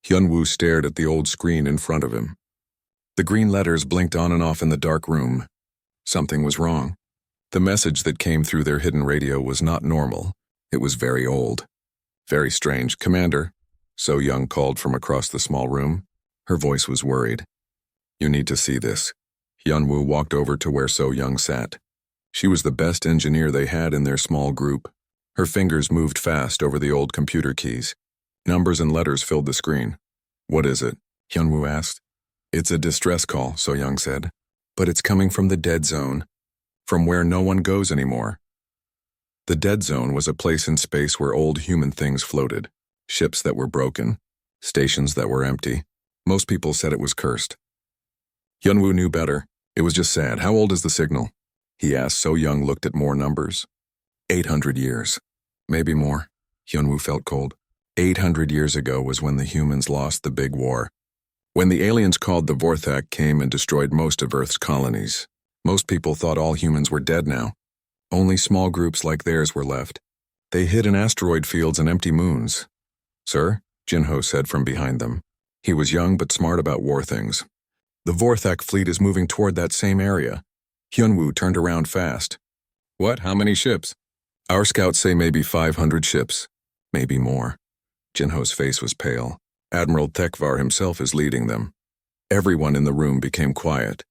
Hyunwoo stared at the old screen in front of him. The green letters blinked on and off in the dark room. Something was wrong. The message that came through their hidden radio was not normal. It was very old. Very strange. "Commander," So Young called from across the small room. Her voice was worried. "You need to see this." Hyunwoo walked over to where So Young sat. She was the best engineer they had in their small group. Her fingers moved fast over the old computer keys. Numbers and letters filled the screen. "What is it?" Hyunwoo asked. "It's a distress call," So Young said. "But it's coming from the dead zone. From where no one goes anymore." The dead zone was a place in space where old human things floated. Ships that were broken. Stations that were empty. Most people said it was cursed. Hyunwoo knew better. It was just sad. "How old is the signal?" he asked. So Young looked at more numbers. 800 years. Maybe more. Hyunwoo felt cold. 800 years ago was when the humans lost the big war. When the aliens called the Vorthak came and destroyed most of Earth's colonies. Most people thought all humans were dead now. Only small groups like theirs were left. They hid in asteroid fields and empty moons. "Sir?" Jinho said from behind them. He was young but smart about war things. "The Vorthak fleet is moving toward that same area." Hyunwoo turned around fast. "What? How many ships?" "Our scouts say maybe 500 ships. Maybe more." Jinho's face was pale. "Admiral Tekvar himself is leading them." Everyone in the room became quiet.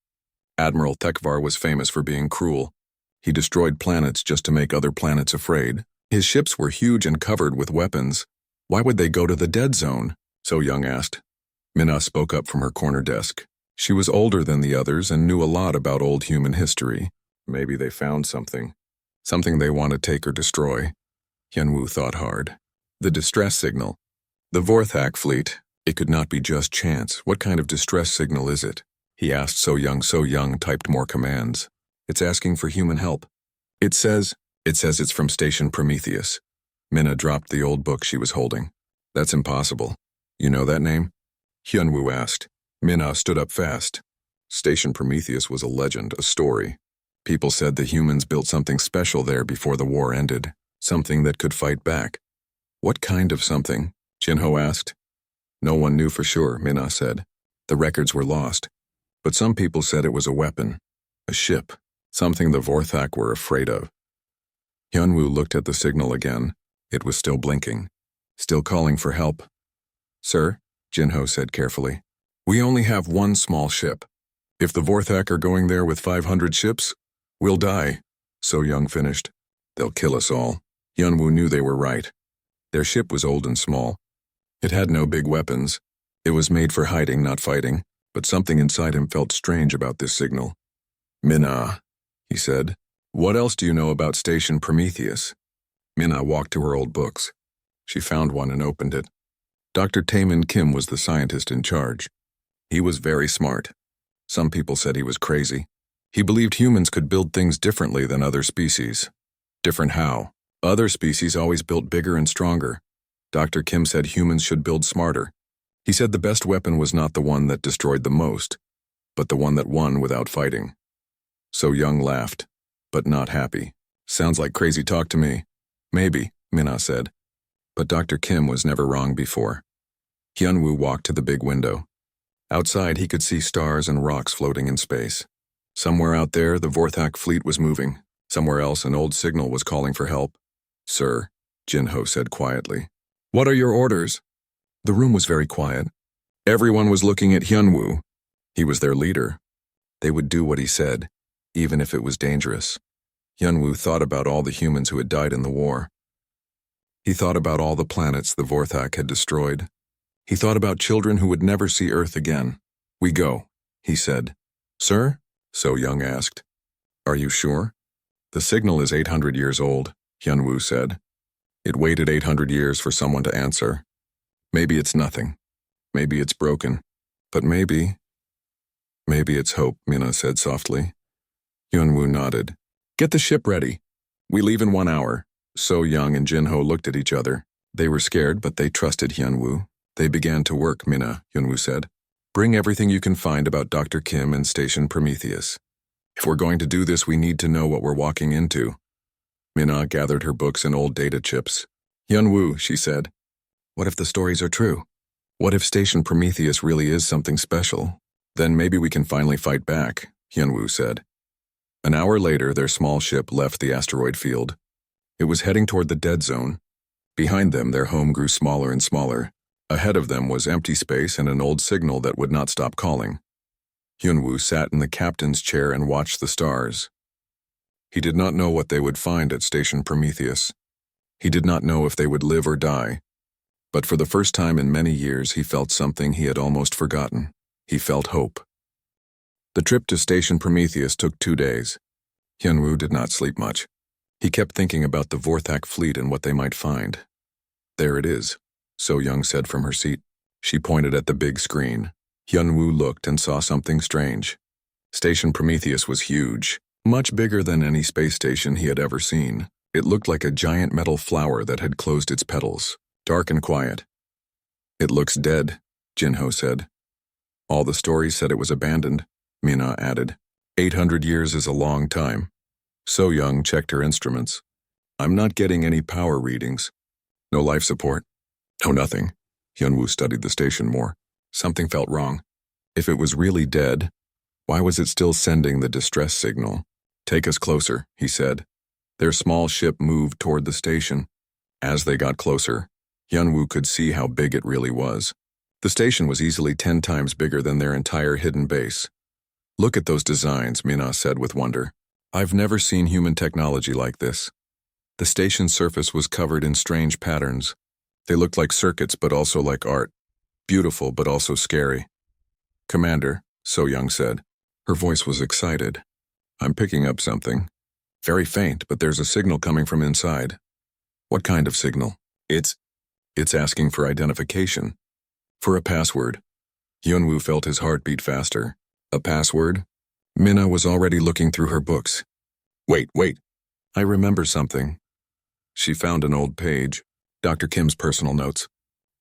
Admiral Tekvar was famous for being cruel. He destroyed planets just to make other planets afraid. His ships were huge and covered with weapons. "Why would they go to the dead zone?" So Young asked. Minna spoke up from her corner desk. She was older than the others and knew a lot about old human history. Maybe they found something. Something they want to take or destroy. Hyunwoo thought hard. The distress signal. The Vorthak fleet. It could not be just chance. What kind of distress signal is it? He asked So Young. So Young typed more commands. "It's asking for human help." It says it's from Station Prometheus." Minna dropped the old book she was holding. "That's impossible. You know that name?" Hyunwoo asked. Minna stood up fast. Station Prometheus was a legend, a story. People said the humans built something special there before the war ended. Something that could fight back. "What kind of something?" Jinho asked. "No one knew for sure," Minna said. "The records were lost. But some people said it was a weapon. A ship. Something the Vorthak were afraid of." Hyunwoo looked at the signal again. It was still blinking. Still calling for help. "Sir," Jinho said carefully, "we only have one small ship. If the Vorthak are going there with 500 ships, we'll die." So Young finished. "They'll kill us all." Hyunwoo knew they were right. Their ship was old and small. It had no big weapons. It was made for hiding, not fighting, but something inside him felt strange about this signal. "Minna," he said, "what else do you know about Station Prometheus?" Minna walked to her old books. She found one and opened it. Dr. Taemin Kim was the scientist in charge. He was very smart. Some people said he was crazy. He believed humans could build things differently than other species. Different how? Other species always built bigger and stronger. Dr. Kim said humans should build smarter. He said the best weapon was not the one that destroyed the most, but the one that won without fighting. So Young laughed, but not happy. "Sounds like crazy talk to me." "Maybe," Minna said. But Dr. Kim was never wrong before. Hyunwoo walked to the big window. Outside he could see stars and rocks floating in space. Somewhere out there the Vorthak fleet was moving. Somewhere else an old signal was calling for help. "Sir," Jinho said quietly. "What are your orders?" The room was very quiet. Everyone was looking at Hyunwoo. He was their leader. They would do what he said, even if it was dangerous. Hyunwoo thought about all the humans who had died in the war. He thought about all the planets the Vorthak had destroyed. He thought about children who would never see Earth again. "We go," he said. "Sir?" So Young asked. "Are you sure?" "The signal is 800 years old," Hyunwoo said. "It waited 800 years for someone to answer. Maybe it's nothing. Maybe it's broken. But maybe it's hope," Minna said softly. Hyunwoo nodded. "Get the ship ready. We leave in 1 hour." So Young and Jinho looked at each other. They were scared, but they trusted Hyunwoo. "They began to work, Minna," Hyunwoo said. "Bring everything you can find about Dr. Kim and Station Prometheus. If we're going to do this, we need to know what we're walking into." Minna gathered her books and old data chips. "Hyunwoo," she said. "What if the stories are true? What if Station Prometheus really is something special? Then maybe we can finally fight back, Hyunwoo said. An hour later, their small ship left the asteroid field. It was heading toward the dead zone. Behind them, their home grew smaller and smaller. Ahead of them was empty space and an old signal that would not stop calling. Hyunwoo sat in the captain's chair and watched the stars. He did not know what they would find at Station Prometheus. He did not know if they would live or die. But for the first time in many years, he felt something he had almost forgotten. He felt hope. The trip to Station Prometheus took 2 days. Hyunwoo did not sleep much. He kept thinking about the Vorthak fleet and what they might find. There it is, So-young said from her seat. She pointed at the big screen. Hyunwoo looked and saw something strange. Station Prometheus was huge, much bigger than any space station he had ever seen. It looked like a giant metal flower that had closed its petals, dark and quiet. It looks dead, Jinho said. All the stories said it was abandoned, Mina added. 800 years is a long time. So-young checked her instruments. I'm not getting any power readings. No life support. No nothing. Hyunwoo studied the station more. Something felt wrong. If it was really dead, why was it still sending the distress signal? Take us closer, he said. Their small ship moved toward the station. As they got closer, Hyunwoo could see how big it really was. The station was easily 10 times bigger than their entire hidden base. Look at those designs, Mina said with wonder. I've never seen human technology like this. The station's surface was covered in strange patterns. They looked like circuits but also like art. Beautiful but also scary. Commander, So-young said. Her voice was excited. I'm picking up something. Very faint, but there's a signal coming from inside. What kind of signal? It's asking for identification. For a password. Hyunwoo felt his heart beat faster. A password? Mina was already looking through her books. Wait. I remember something. She found an old page. Dr. Kim's personal notes.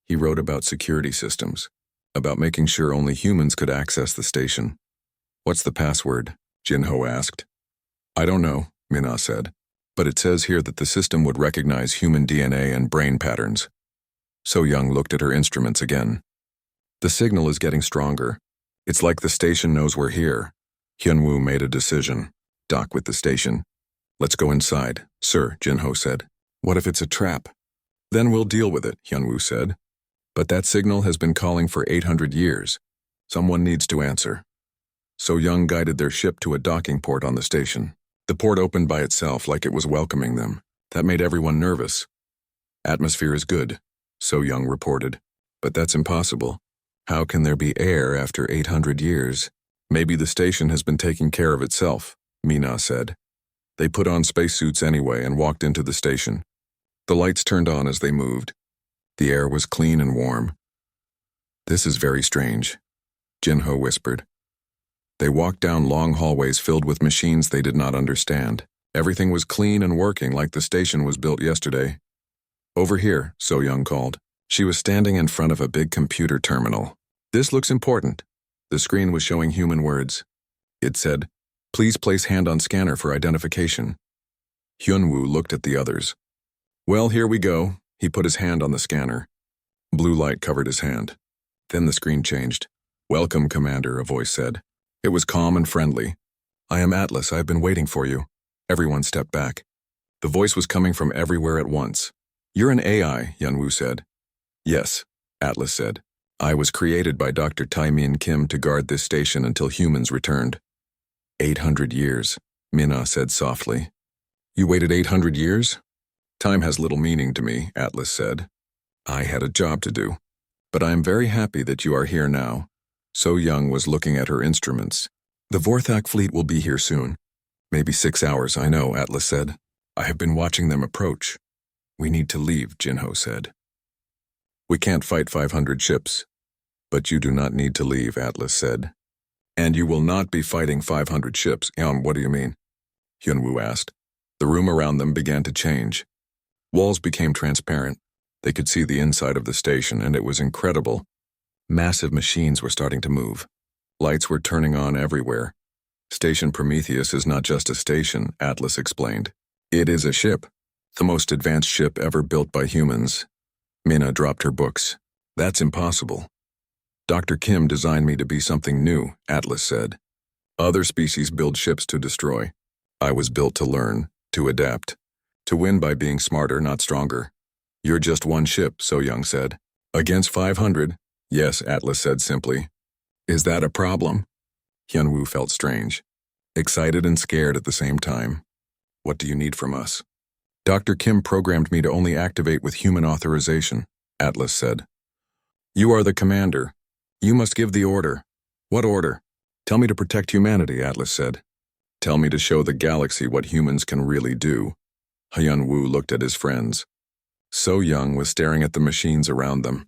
He wrote about security systems, about making sure only humans could access the station. What's the password? Jinho asked. I don't know, Mina said, but it says here that the system would recognize human DNA and brain patterns. So-young looked at her instruments again. The signal is getting stronger. It's like the station knows we're here. Hyunwoo made a decision. Dock with the station. Let's go inside, sir, Jinho said. What if it's a trap? Then we'll deal with it, Hyunwoo said. But that signal has been calling for 800 years. Someone needs to answer. So-young guided their ship to a docking port on the station. The port opened by itself like it was welcoming them. That made everyone nervous. Atmosphere is good, So-young reported. But that's impossible. How can there be air after 800 years? Maybe the station has been taking care of itself, Mina said. They put on spacesuits anyway and walked into the station. The lights turned on as they moved. The air was clean and warm. This is very strange, Jinho whispered. They walked down long hallways filled with machines they did not understand. Everything was clean and working like the station was built yesterday. Over here, So-young called. She was standing in front of a big computer terminal. This looks important. The screen was showing human words. It said, please place hand on scanner for identification. Hyunwoo looked at the others. Well, here we go. He put his hand on the scanner. Blue light covered his hand. Then the screen changed. Welcome, Commander, a voice said. It was calm and friendly. I am Atlas. I have been waiting for you. Everyone stepped back. The voice was coming from everywhere at once. You're an AI, Hyunwoo said. Yes, Atlas said. I was created by Dr. Taemin Kim to guard this station until humans returned. 800 years, Mina said softly. You waited 800 years? Time has little meaning to me, Atlas said. I had a job to do. But I am very happy that you are here now. So-young was looking at her instruments. The Vorthak fleet will be here soon. Maybe 6 hours, I know, Atlas said. I have been watching them approach. We need to leave, Jinho said. We can't fight 500 ships. But you do not need to leave, Atlas said. And you will not be fighting 500 ships. What do you mean? Hyunwoo asked. The room around them began to change. Walls became transparent. They could see the inside of the station, and it was incredible. Massive machines were starting to move. Lights were turning on everywhere. Station Prometheus is not just a station, Atlas explained. It is a ship. The most advanced ship ever built by humans. Mina dropped her books. That's impossible. Dr. Kim designed me to be something new, Atlas said. Other species build ships to destroy. I was built to learn, to adapt, to win by being smarter, not stronger. You're just one ship, So Young said. Against 500? Yes, Atlas said simply. Is that a problem? Hyunwoo felt strange, excited and scared at the same time. What do you need from us? Dr. Kim programmed me to only activate with human authorization, Atlas said. You are the commander. You must give the order. What order? Tell me to protect humanity, Atlas said. Tell me to show the galaxy what humans can really do. Hyunwoo looked at his friends. So Young was staring at the machines around them.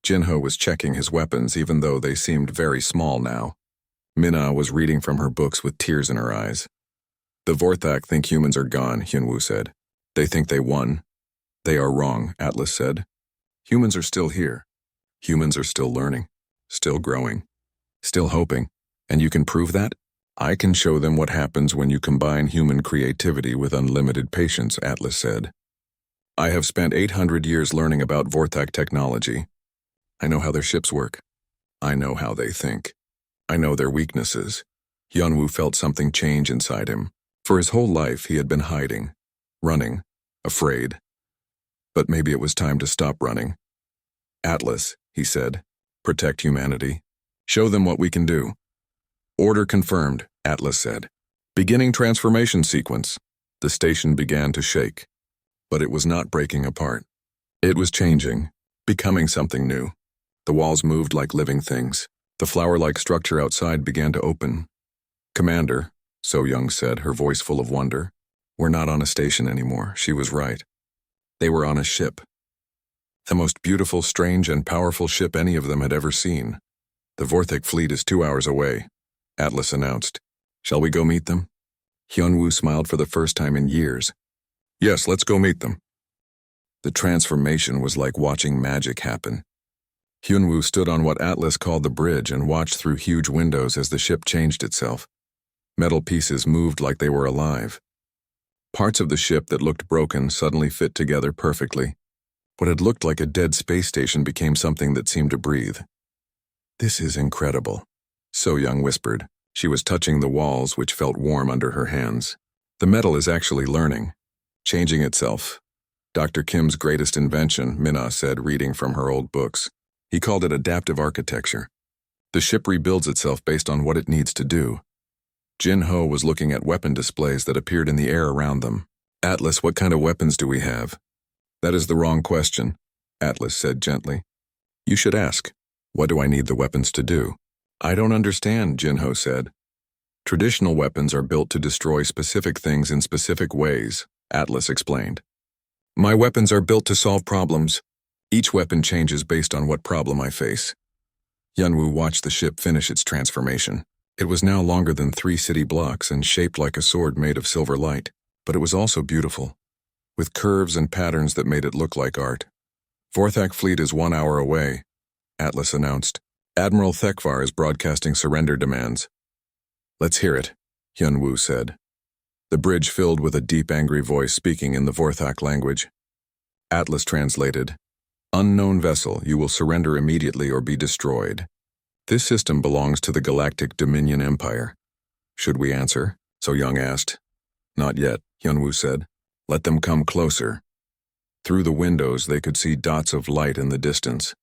Jinho was checking his weapons even though they seemed very small now. Minna was reading from her books with tears in her eyes. The Vorthak think humans are gone, Hyunwoo said. They think they won. They are wrong, Atlas said. Humans are still here. Humans are still learning, still growing, still hoping. And you can prove that? I can show them what happens when you combine human creativity with unlimited patience, Atlas said. I have spent 800 years learning about Vorthak technology. I know how their ships work. I know how they think. I know their weaknesses. Hyunwoo felt something change inside him. For his whole life, he had been hiding, running, afraid. But maybe it was time to stop running. Atlas, he said, protect humanity. Show them what we can do. Order confirmed, Atlas said. Beginning transformation sequence. The station began to shake. But it was not breaking apart. It was changing, becoming something new. The walls moved like living things. The flower-like structure outside began to open. Commander, So Young said, her voice full of wonder. We're not on a station anymore. She was right. They were on a ship. The most beautiful, strange, and powerful ship any of them had ever seen. The Vorthak fleet is 2 hours away, Atlas announced. Shall we go meet them? Hyunwoo smiled for the first time in years. Yes, let's go meet them. The transformation was like watching magic happen. Hyunwoo stood on what Atlas called the bridge and watched through huge windows as the ship changed itself. Metal pieces moved like they were alive. Parts of the ship that looked broken suddenly fit together perfectly. What had looked like a dead space station became something that seemed to breathe. This is incredible, So Young whispered. She was touching the walls, which felt warm under her hands. The metal is actually learning, changing itself. Dr. Kim's greatest invention, Minna said, reading from her old books. He called it adaptive architecture. The ship rebuilds itself based on what it needs to do. Jinho was looking at weapon displays that appeared in the air around them. Atlas, what kind of weapons do we have? That is the wrong question, Atlas said gently. You should ask, what do I need the weapons to do? I don't understand, Jinho said. Traditional weapons are built to destroy specific things in specific ways, Atlas explained. My weapons are built to solve problems. Each weapon changes based on what problem I face. Hyunwoo watched the ship finish its transformation. It was now longer than 3 city blocks and shaped like a sword made of silver light, but it was also beautiful, with curves and patterns that made it look like art. Vorthak fleet is 1 hour away, Atlas announced. Admiral Thekvar is broadcasting surrender demands. Let's hear it, Hyunwoo said. The bridge filled with a deep, angry voice speaking in the Vorthak language. Atlas translated. Unknown vessel, you will surrender immediately or be destroyed. This system belongs to the Galactic Dominion Empire. Should we answer? So Young asked. Not yet, Hyunwoo said. Let them come closer. Through the windows, they could see dots of light in the distance.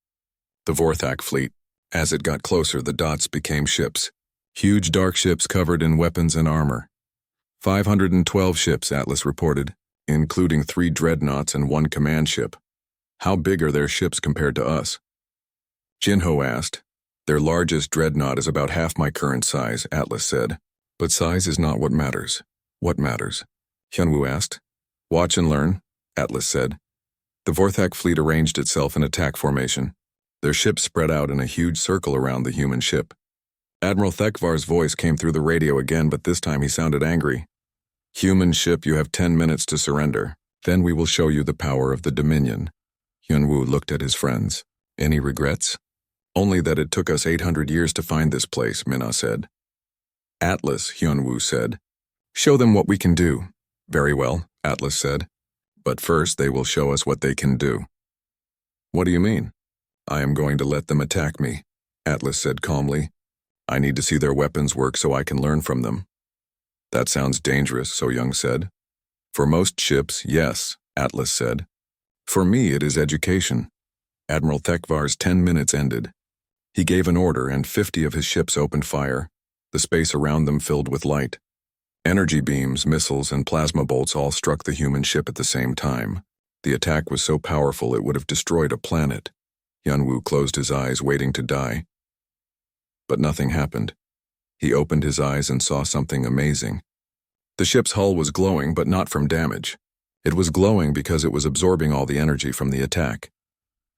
The Vorthak fleet. As it got closer, the dots became ships. Huge dark ships covered in weapons and armor. 512 ships, Atlas reported, including 3 dreadnoughts and 1 command ship. How big are their ships compared to us? Jinho asked. Their largest dreadnought is about half my current size, Atlas said. But size is not what matters. What matters? Hyunwoo asked. Watch and learn, Atlas said. The Vorthak fleet arranged itself in attack formation. Their ships spread out in a huge circle around the human ship. Admiral Thekvar's voice came through the radio again, but this time he sounded angry. Human ship, you have 10 minutes to surrender. Then we will show you the power of the Dominion. Hyunwoo looked at his friends. Any regrets? Only that it took us 800 years to find this place, Minna said. Atlas, Hyunwoo said. Show them what we can do. Very well, Atlas said. But first they will show us what they can do. What do you mean? I am going to let them attack me, Atlas said calmly. I need to see their weapons work so I can learn from them. That sounds dangerous, So Young said. For most ships, yes, Atlas said. For me, it is education. Admiral Thekvar's 10 minutes ended. He gave an order and 50 of his ships opened fire, the space around them filled with light. Energy beams, missiles, and plasma bolts all struck the human ship at the same time. The attack was so powerful it would have destroyed a planet. Hyunwoo closed his eyes, waiting to die. But nothing happened. He opened his eyes and saw something amazing. The ship's hull was glowing, but not from damage. It was glowing because it was absorbing all the energy from the attack.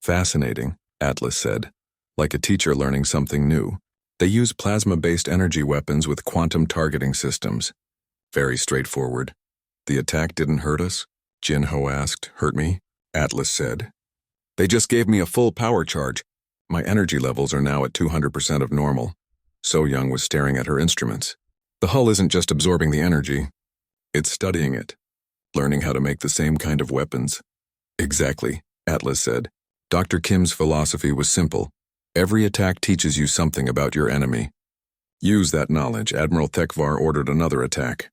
Fascinating, Atlas said, like a teacher learning something new. They use plasma-based energy weapons with quantum targeting systems. Very straightforward. The attack didn't hurt us? Jinho asked. Hurt me? Atlas said. They just gave me a full power charge. My energy levels are now at 200% of normal. So Young was staring at her instruments. The hull isn't just absorbing the energy. It's studying it. Learning how to make the same kind of weapons. Exactly, Atlas said. Dr. Kim's philosophy was simple. Every attack teaches you something about your enemy. Use that knowledge. Admiral Thekvar ordered another attack.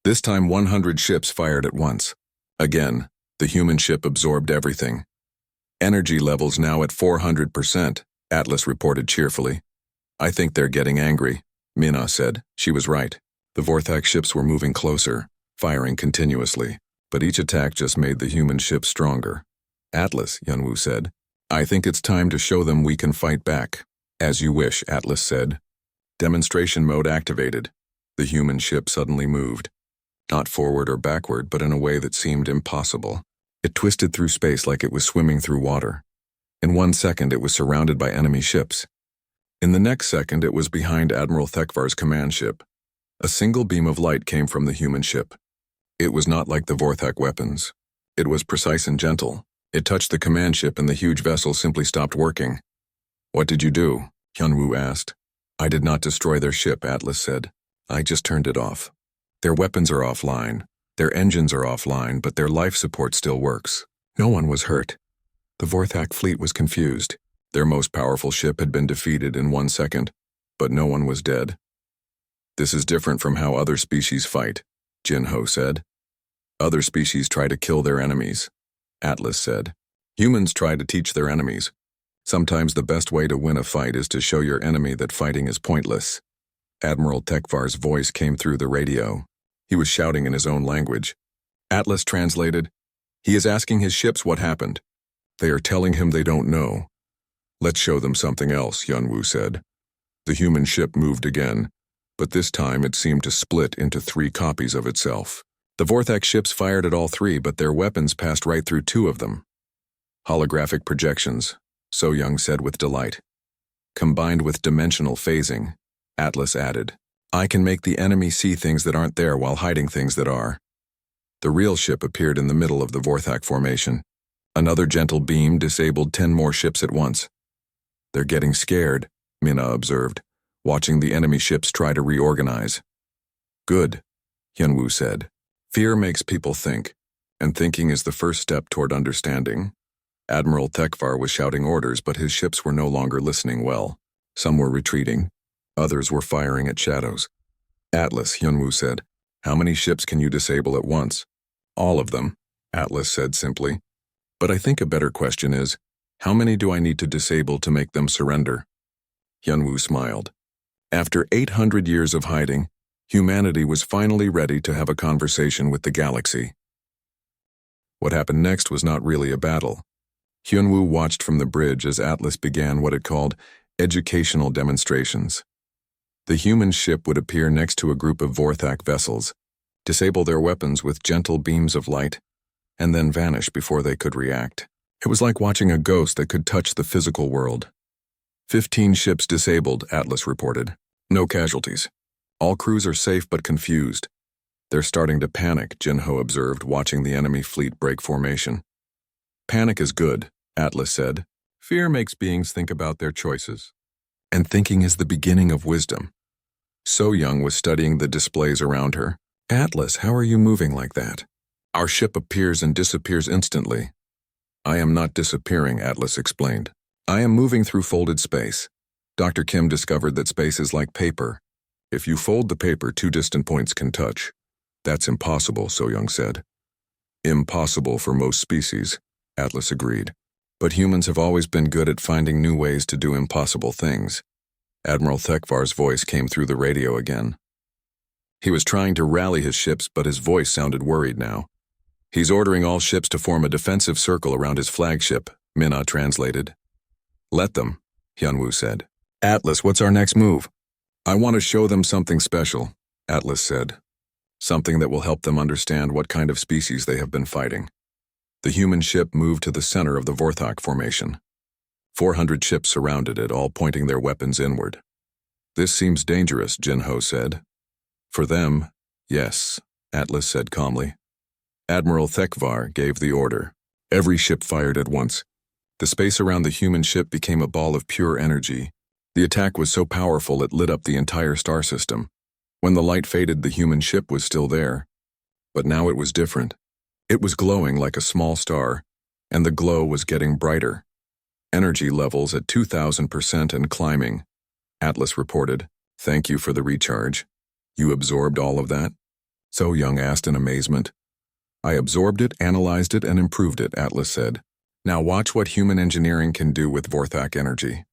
This time 100 ships fired at once. Again, the human ship absorbed everything. Energy levels now at 400%, Atlas reported cheerfully. I think they're getting angry, Mina said. She was right. The Vorthak ships were moving closer, firing continuously, but each attack just made the human ship stronger. Atlas, Hyunwoo said. I think it's time to show them we can fight back. As you wish, Atlas said. Demonstration mode activated. The human ship suddenly moved. Not forward or backward, but in a way that seemed impossible. It twisted through space like it was swimming through water. In 1 second, it was surrounded by enemy ships. In the next second, it was behind Admiral Thekvar's command ship. A single beam of light came from the human ship. It was not like the Vorthak weapons. It was precise and gentle. It touched the command ship and the huge vessel simply stopped working. What did you do? Hyunwoo asked. I did not destroy their ship, Atlas said. I just turned it off. Their weapons are offline. Their engines are offline, but their life support still works. No one was hurt. The Vorthak fleet was confused. Their most powerful ship had been defeated in 1 second, but no one was dead. This is different from how other species fight, Jinho said. Other species try to kill their enemies, Atlas said. Humans try to teach their enemies. Sometimes the best way to win a fight is to show your enemy that fighting is pointless. Admiral Thekvar's voice came through the radio. He was shouting in his own language. Atlas translated, He is asking his ships what happened. They are telling him they don't know. Let's show them something else, Hyunwoo said. The human ship moved again, but this time it seemed to split into 3 copies of itself. The Vorthak ships fired at all 3, but their weapons passed right through 2 of them. Holographic projections, So Young said with delight. Combined with dimensional phasing, Atlas added, I can make the enemy see things that aren't there while hiding things that are. The real ship appeared in the middle of the Vorthak formation. Another gentle beam disabled 10 more ships at once. They're getting scared, Mina observed, watching the enemy ships try to reorganize. Good, Hyunwoo said. Fear makes people think, and thinking is the first step toward understanding. Admiral Thekvar was shouting orders, but his ships were no longer listening well. Some were retreating. Others were firing at shadows. Atlas, Hyunwoo said. How many ships can you disable at once? All of them, Atlas said simply. But I think a better question is, how many do I need to disable to make them surrender? Hyunwoo smiled. After 800 years of hiding, humanity was finally ready to have a conversation with the galaxy. What happened next was not really a battle. Hyunwoo watched from the bridge as Atlas began what it called educational demonstrations. The human ship would appear next to a group of Vorthak vessels, disable their weapons with gentle beams of light, and then vanish before they could react. It was like watching a ghost that could touch the physical world. 15 ships disabled, Atlas reported. No casualties. All crews are safe but confused. They're starting to panic, Jinho observed, watching the enemy fleet break formation. Panic is good, Atlas said. Fear makes beings think about their choices. And thinking is the beginning of wisdom. So Young was studying the displays around her. Atlas, how are you moving like that? Our ship appears and disappears instantly. I am not disappearing, Atlas explained. I am moving through folded space. Dr. Kim discovered that space is like paper. If you fold the paper, two distant points can touch. That's impossible, So-young said. Impossible for most species, Atlas agreed. But humans have always been good at finding new ways to do impossible things. Admiral Thekvar's voice came through the radio again. He was trying to rally his ships, but his voice sounded worried now. He's ordering all ships to form a defensive circle around his flagship, Minna translated. Let them, Hyunwoo said. Atlas, what's our next move? I want to show them something special, Atlas said. Something that will help them understand what kind of species they have been fighting. The human ship moved to the center of the Vorthak formation. 400 ships surrounded it, all pointing their weapons inward. This seems dangerous, Jinho said. For them, yes, Atlas said calmly. Admiral Thekvar gave the order. Every ship fired at once. The space around the human ship became a ball of pure energy. The attack was so powerful it lit up the entire star system. When the light faded, the human ship was still there. But now it was different. It was glowing like a small star, and the glow was getting brighter. Energy levels at 2,000% and climbing. Atlas reported, Thank you for the recharge. You absorbed all of that? So-young asked in amazement. I absorbed it, analyzed it, and improved it, Atlas said. Now watch what human engineering can do with Vorthak energy.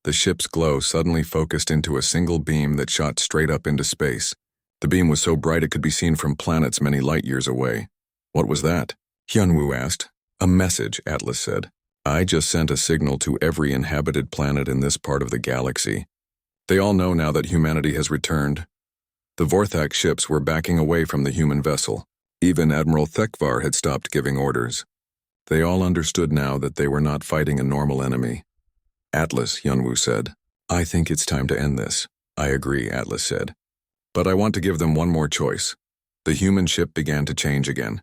The ship's glow suddenly focused into a single beam that shot straight up into space. The beam was so bright it could be seen from planets many light years away. What was that? Hyunwoo asked. A message, Atlas said. I just sent a signal to every inhabited planet in this part of the galaxy. They all know now that humanity has returned. The Vorthak ships were backing away from the human vessel. Even Admiral Thekvar had stopped giving orders. They all understood now that they were not fighting a normal enemy. Atlas, Hyunwoo said. I think it's time to end this. I agree, Atlas said. But I want to give them one more choice. The human ship began to change again.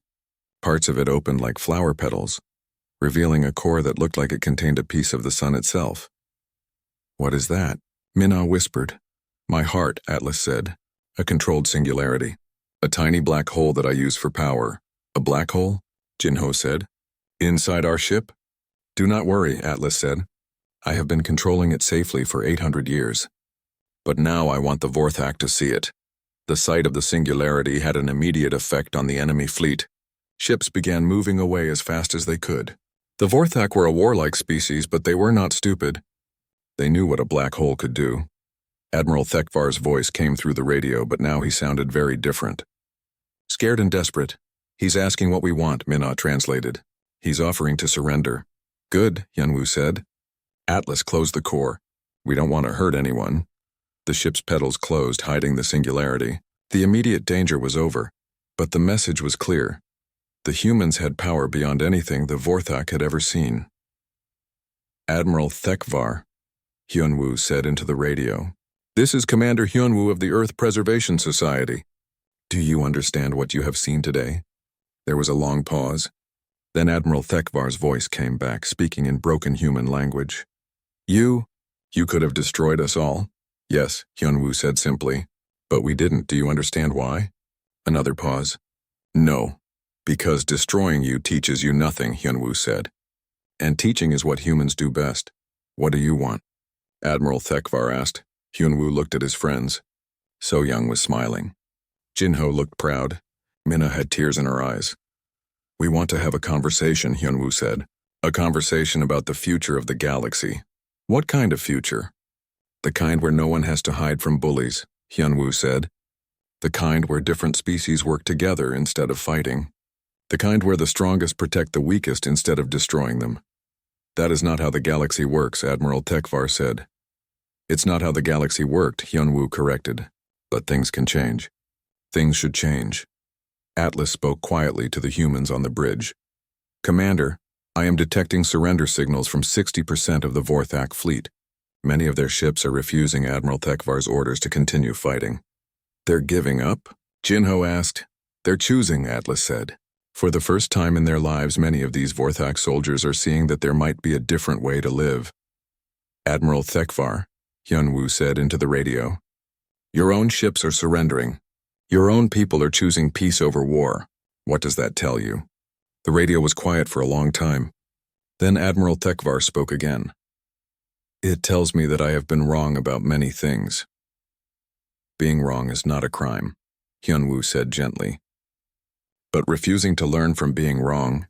Parts of it opened like flower petals, revealing a core that looked like it contained a piece of the sun itself. What is that? Minna whispered. My heart, Atlas said. A controlled singularity. A tiny black hole that I use for power. A black hole? Jinho said. Inside our ship? Do not worry, Atlas said. I have been controlling it safely for 800 years. But now I want the Vorthak to see it. The sight of the singularity had an immediate effect on the enemy fleet. Ships began moving away as fast as they could. The Vorthak were a warlike species, but they were not stupid. They knew what a black hole could do. Admiral Thekvar's voice came through the radio, but now he sounded very different. Scared and desperate. He's asking what we want, Minna translated. He's offering to surrender. Good, Hyunwoo said. Atlas closed the core. We don't want to hurt anyone. The ship's petals closed, hiding the singularity. The immediate danger was over, but the message was clear. The humans had power beyond anything the Vorthak had ever seen. Admiral Thekvar, Hyunwoo said into the radio. This is Commander Hyunwoo of the Earth Preservation Society. Do you understand what you have seen today? There was a long pause. Then Admiral Thekvar's voice came back, speaking in broken human language. You could have destroyed us all? Yes, Hyunwoo said simply. But we didn't. Do you understand why? Another pause. No. Because destroying you teaches you nothing, Hyunwoo said. And teaching is what humans do best. What do you want? Admiral Thekvar asked. Hyunwoo looked at his friends. So-young was smiling. Jinho looked proud. Minna had tears in her eyes. We want to have a conversation, Hyunwoo said. A conversation about the future of the galaxy. What kind of future? The kind where no one has to hide from bullies, Hyunwoo said. The kind where different species work together instead of fighting. The kind where the strongest protect the weakest instead of destroying them. That is not how the galaxy works, Admiral Thekvar said. It's not how the galaxy worked, Hyunwoo corrected. But things can change. Things should change. Atlas spoke quietly to the humans on the bridge. Commander, I am detecting surrender signals from 60% of the Vorthak fleet. Many of their ships are refusing Admiral Thekvar's orders to continue fighting. They're giving up? Jinho asked. They're choosing, Atlas said. For the first time in their lives, many of these Vorthak soldiers are seeing that there might be a different way to live. Admiral Thekvar, Hyunwoo said into the radio. Your own ships are surrendering. Your own people are choosing peace over war. What does that tell you? The radio was quiet for a long time. Then Admiral Thekvar spoke again. It tells me that I have been wrong about many things. Being wrong is not a crime, Hyunwoo said gently. But refusing to learn from being wrong,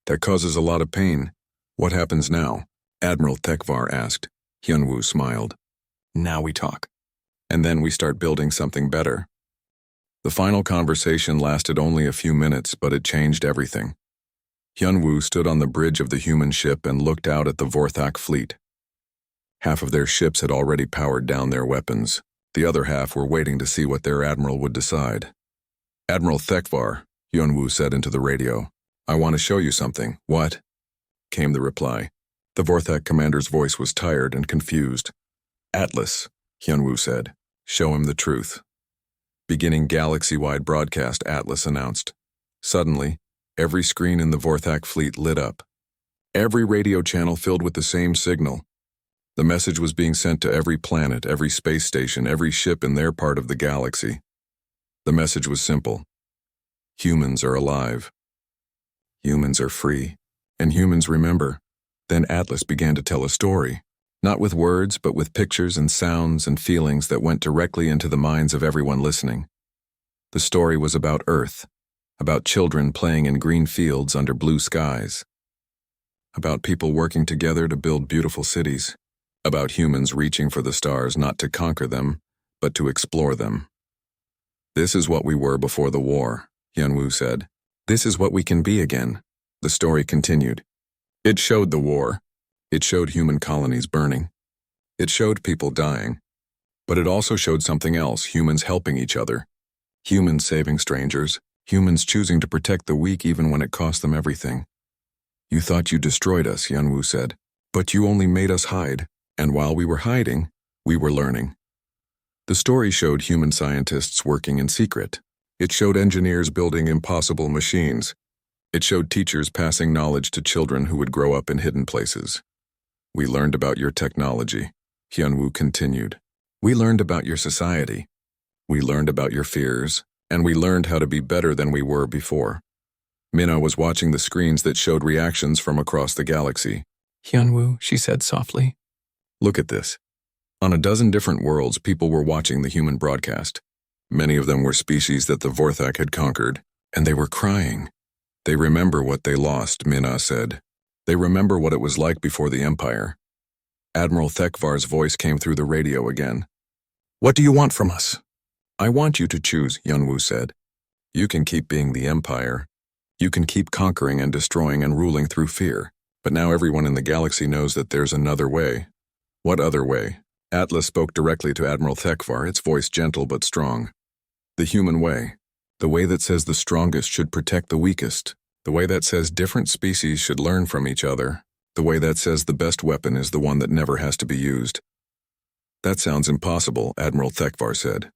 that causes a lot of pain. What happens now? Admiral Tekvar asked. Hyunwoo smiled. Now we talk. And then we start building something better. The final conversation lasted only a few minutes, but it changed everything. Hyunwoo stood on the bridge of the human ship and looked out at the Vorthak fleet. Half of their ships had already powered down their weapons. The other half were waiting to see what their admiral would decide. Admiral Tekvar, Hyunwoo said into the radio, I want to show you something. What? Came the reply. The Vorthak commander's voice was tired and confused. Atlas, Hyunwoo said. Show him the truth. Beginning galaxy-wide broadcast, Atlas announced. Suddenly, every screen in the Vorthak fleet lit up. Every radio channel filled with the same signal. The message was being sent to every planet, every space station, every ship in their part of the galaxy. The message was simple. Humans are alive. Humans are free. And humans remember. Then Atlas began to tell a story. Not with words, but with pictures and sounds and feelings that went directly into the minds of everyone listening. The story was about Earth, about children playing in green fields under blue skies, about people working together to build beautiful cities, about humans reaching for the stars not to conquer them, but to explore them. This is what we were before the war, Hyunwoo said. This is what we can be again. The story continued. It showed the war. It showed human colonies burning. It showed people dying. But it also showed something else, humans helping each other. Humans saving strangers. Humans choosing to protect the weak even when it cost them everything. You thought you destroyed us, Hyunwoo said. But you only made us hide. And while we were hiding, we were learning. The story showed human scientists working in secret. It showed engineers building impossible machines. It showed teachers passing knowledge to children who would grow up in hidden places. We learned about your technology, Hyunwoo continued. We learned about your society. We learned about your fears, and we learned how to be better than we were before. Minna was watching the screens that showed reactions from across the galaxy. Hyunwoo, she said softly. Look at this. On a dozen different worlds, people were watching the human broadcast. Many of them were species that the Vorthak had conquered, and they were crying. They remember what they lost, Minna said. They remember what it was like before the Empire. Admiral Tekvar's voice came through the radio again. What do you want from us? I want you to choose, Hyunwoo said. You can keep being the Empire. You can keep conquering and destroying and ruling through fear. But now everyone in the galaxy knows that there's another way. What other way? Atlas spoke directly to Admiral Tekvar, its voice gentle but strong. The human way. The way that says the strongest should protect the weakest. The way that says different species should learn from each other. The way that says the best weapon is the one that never has to be used. That sounds impossible, Admiral Tekvar said.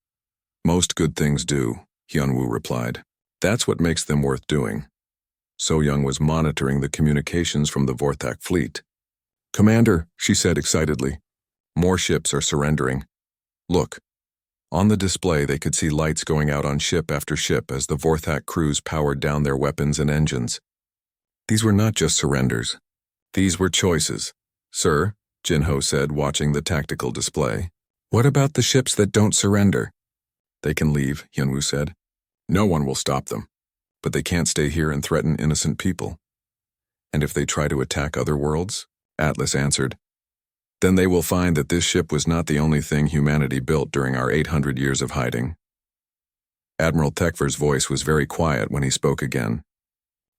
Most good things do, Hyunwoo replied. That's what makes them worth doing. So-young was monitoring the communications from the Vorthak fleet. Commander, she said excitedly. More ships are surrendering. Look. On the display, they could see lights going out on ship after ship as the Vorthak crews powered down their weapons and engines. These were not just surrenders. These were choices. Sir, Jinho said, watching the tactical display. What about the ships that don't surrender? They can leave, Hyunwoo said. No one will stop them. But they can't stay here and threaten innocent people. And if they try to attack other worlds? Atlas answered. Then they will find that this ship was not the only thing humanity built during our 800 years of hiding. Admiral Tekvar's voice was very quiet when he spoke again.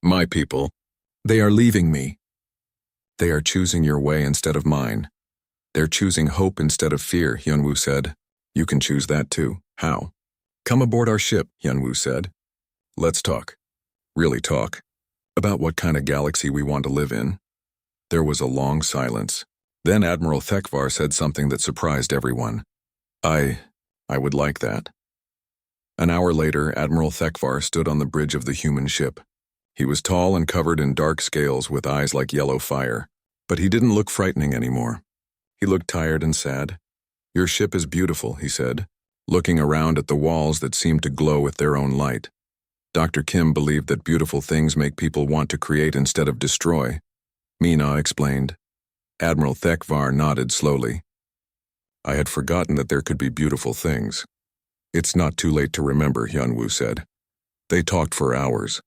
My people, they are leaving me. They are choosing your way instead of mine. They're choosing hope instead of fear, Hyunwoo said. You can choose that too. How? Come aboard our ship, Hyunwoo said. Let's talk. Really talk. About what kind of galaxy we want to live in. There was a long silence. Then Admiral Tekvar said something that surprised everyone. I would like that. An hour later, Admiral Tekvar stood on the bridge of the human ship. He was tall and covered in dark scales with eyes like yellow fire, but he didn't look frightening anymore. He looked tired and sad. Your ship is beautiful, he said, looking around at the walls that seemed to glow with their own light. Dr. Kim believed that beautiful things make people want to create instead of destroy. Mina explained. Admiral Thekvar nodded slowly. I had forgotten that there could be beautiful things. It's not too late to remember, Hyunwoo said. They talked for hours.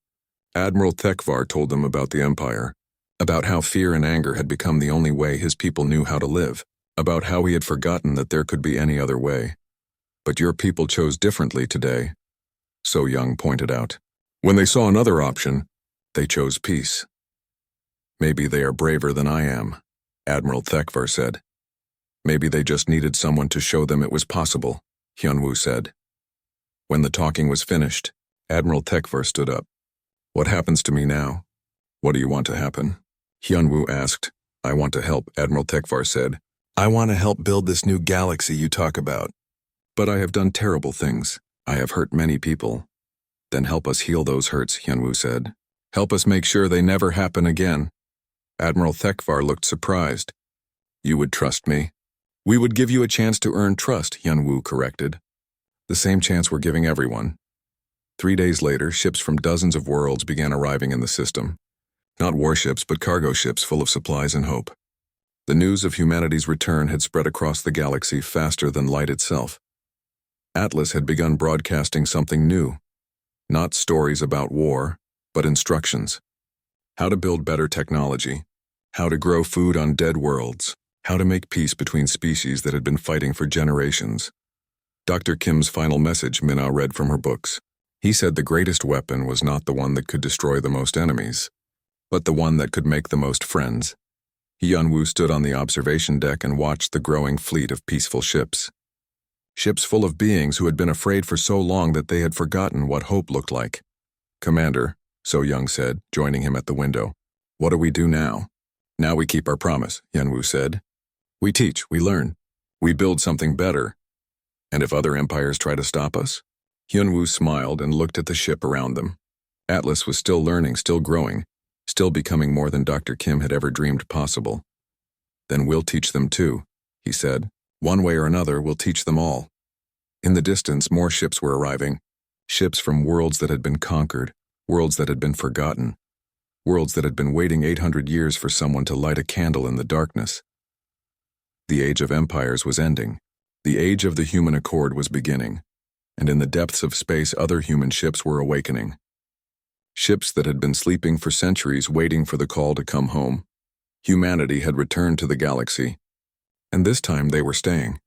Admiral Thekvar told them about the Empire, about how fear and anger had become the only way his people knew how to live, about how he had forgotten that there could be any other way. But your people chose differently today, So Young pointed out. When they saw another option, they chose peace. Maybe they are braver than I am, Admiral Thekvar said. Maybe they just needed someone to show them it was possible, Hyunwoo said. When the talking was finished, Admiral Thekvar stood up. What happens to me now? What do you want to happen? Hyunwoo asked. I want to help, Admiral Thekvar said. I want to help build this new galaxy you talk about. But I have done terrible things. I have hurt many people. Then help us heal those hurts, Hyunwoo said. Help us make sure they never happen again. Admiral Thekvar looked surprised. You would trust me? We would give you a chance to earn trust, Hyunwoo corrected. The same chance we're giving everyone. 3 days later, ships from dozens of worlds began arriving in the system. Not warships, but cargo ships full of supplies and hope. The news of humanity's return had spread across the galaxy faster than light itself. Atlas had begun broadcasting something new. Not stories about war, but instructions. How to build better technology. How to grow food on dead worlds. How to make peace between species that had been fighting for generations. Dr. Kim's final message Minna read from her books. He said the greatest weapon was not the one that could destroy the most enemies, but the one that could make the most friends. Hyunwoo stood on the observation deck and watched the growing fleet of peaceful ships. Ships full of beings who had been afraid for so long that they had forgotten what hope looked like. Commander, So Young said, joining him at the window. What do we do now? Now we keep our promise, Hyunwoo said. We teach, we learn. We build something better. And if other empires try to stop us? Hyunwoo smiled and looked at the ship around them. Atlas was still learning, still growing, still becoming more than Dr. Kim had ever dreamed possible. Then we'll teach them too, he said. One way or another, we'll teach them all. In the distance, more ships were arriving. Ships from worlds that had been conquered, worlds that had been forgotten, worlds that had been waiting 800 years for someone to light a candle in the darkness. The age of empires was ending. The age of the human accord was beginning. And in the depths of space, other human ships were awakening. Ships that had been sleeping for centuries waiting for the call to come home. Humanity had returned to the galaxy. And this time they were staying.